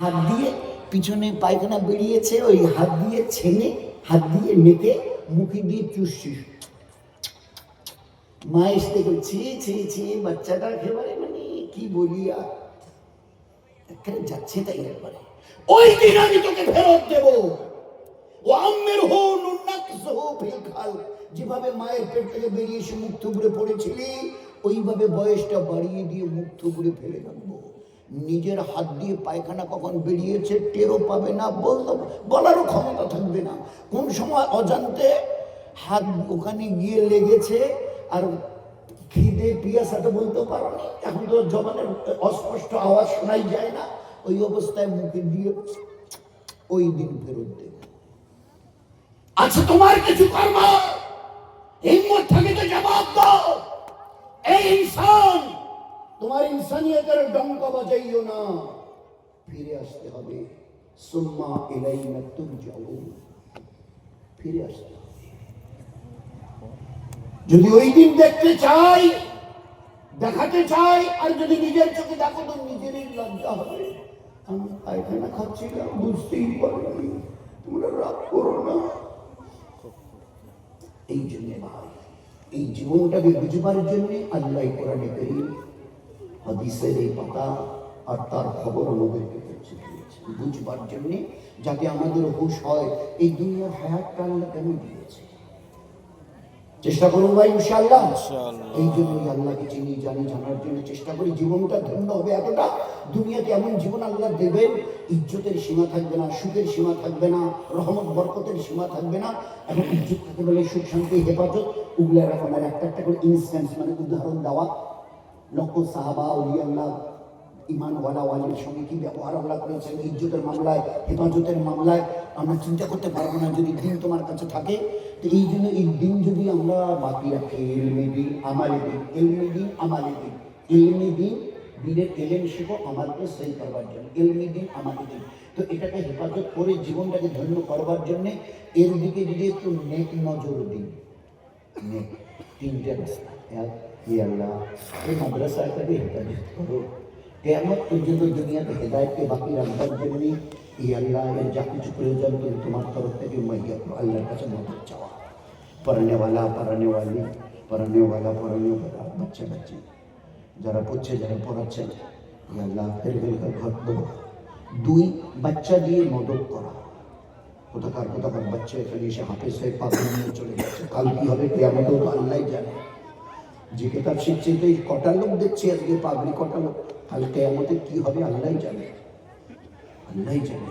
হাত দিয়ে পিছনে পায়খানা বেরিয়েছে, ওই হাত দিয়ে ছেনে, হাত দিয়ে নেকে মুখে দিয়ে চুষছি। মা এসে করছি ছি ছি বাচ্চাটা একেবারে মানে কি বলি আর এখানে যাচ্ছে তাই একবারে ওই দিন আমি তোকে ফেরত দেব। ও আম্মের হো নুন্নাকস হো ফিলখাল, যেভাবে মায়ের পেট থেকে বেরিয়ে এসে মুখ থুবড়ে পড়েছিলি ওইভাবে বয়সটা বাড়িয়ে দিয়ে মুখ থুবড়ে ফেলে রাখবো। নিজের হাত দিয়ে পায়খানা কখন বেরিয়েছে টেরও পাবে না, বলারও ক্ষমতা থাকবে না। কোন সময় অজান্তে হাত ওখানে গিয়ে লেগেছে আর খিদে পিয়াসাটা বলতে পারো না, এখন তো জবানের অস্পষ্ট আওয়াজ শোনাই যায় না, ওই অবস্থায় মুখে দিয়ে ওই দিন ফেরত দেব। আচ্ছা তোমার কিছু কর্ম হিম্মত থাকে তো জবাব দাও। এই ইনসান, তোমার ইনসানিয়তের ডঙ্কা বাজাইও না, ফিরে আসতে হবে। সুম্মা ইলাইনা তুরজাউন, ফিরে আসতে হবে। যদি ওই দিন দেখতে চাই, দেখাতে চাই, আর যদি নিজের চোখে দেখো তো নিজেরই লজ্জা হবে। আমি পায়খানা খাচ্ছিলাম বুঝতেই পারিনি, তোমরা রাগ করো না। এই জন্য ভাই, এই জীবনটাকে বুঝবার জন্য আল্লাহ কোরআনে কারীম হাদিসের এই পাতা আর তার খবর আমাদেরকে পৌঁছে দিয়েছে বুঝবার জন্য, যাতে আমাদের হুঁশ হয় এই দুনিয়ার হায়াতটা আল্লাহ কেন দিয়েছে। চেষ্টা করুন ভাই ইনশাআল্লাহ। এই জন্যই আল্লাহকে চিনি জানি, জানার জন্য চেষ্টা করি। জীবনটা ধন্য হবে এতটা, দুনিয়াতে এমন জীবন আল্লাহ দেবেন, ইজ্জতের সীমা থাকবে না, সুখের সীমা থাকবে না, রহমত বরকতের সীমা থাকবে না। এখন ইজ্জত থাকে বলে সুখ শান্তি হেফাজত উগলে রাখার একটা একটা করে ইনস্ট্যান্স মানে উদাহরণ দেওয়া। লক্ষ সাহাবা আল্লাহ ইমানওয়ালা ওয়ালির সঙ্গে কি ব্যবহার আল্লাহ করেছেন ইজ্জতের মামলায়, হেফাজতের মামলায়। আমরা চিন্তা করতে পারবো না যদি দিন তোমার কাছে থাকে। তো এই জন্য এই দিন যদি আমরা বাকি রাখি, এলমে দিন আমালে দিন, এলমে দিন আমালে দিন, এলমে দিন, দিনের এলেম শিখো আমালকে সহি করবার জন্য, এলমে দিন আমালে দিন। তো এটাকে হেফাজত করে জীবনটাকে ধন্য করবার জন্যে এর দিকে যদি একটু নেক নজর দিন। নেক তিনটে রাস্তা, হে আল্লাহ এই মাদ্রাসাটাকে হেফাজত করো, কিয়ামত পর্যন্ত দুনিয়াতে হেদায়েতকে বাকি রাখবার জন্য হে আল্লাহ এর যা কিছু প্রয়োজন তুমি তোমার তরফ থেকে মুহৈয়া করো। আল্লাহর কাছে মদদ চাওয়া। পড়ানেওয়ালা পড়ানেওয়ালি, পড়ানেওয়ালা পড়ানেওয়ালা, বাচ্চা বাচ্চি যারা পড়ছে যারা পড়াচ্ছেন হে আল্লাহ ফের ঘর দেবো। দুই, বাচ্চা দিয়ে মদত করা। কোথাকার বাচ্চা এখানে এসে হাফেজ হয়ে পাগল নিয়ে চলে যাচ্ছে, কাল কি হবে কিয়ামতেও তো আল্লাহ জানে। যে কিতাব শিখছে তো এই কটা লোক দেখছি আজকে পাগড়ি কটা লোক, কাল কিয়ামতে কি হবে আল্লাহ জানে, আল্লাহ জানে।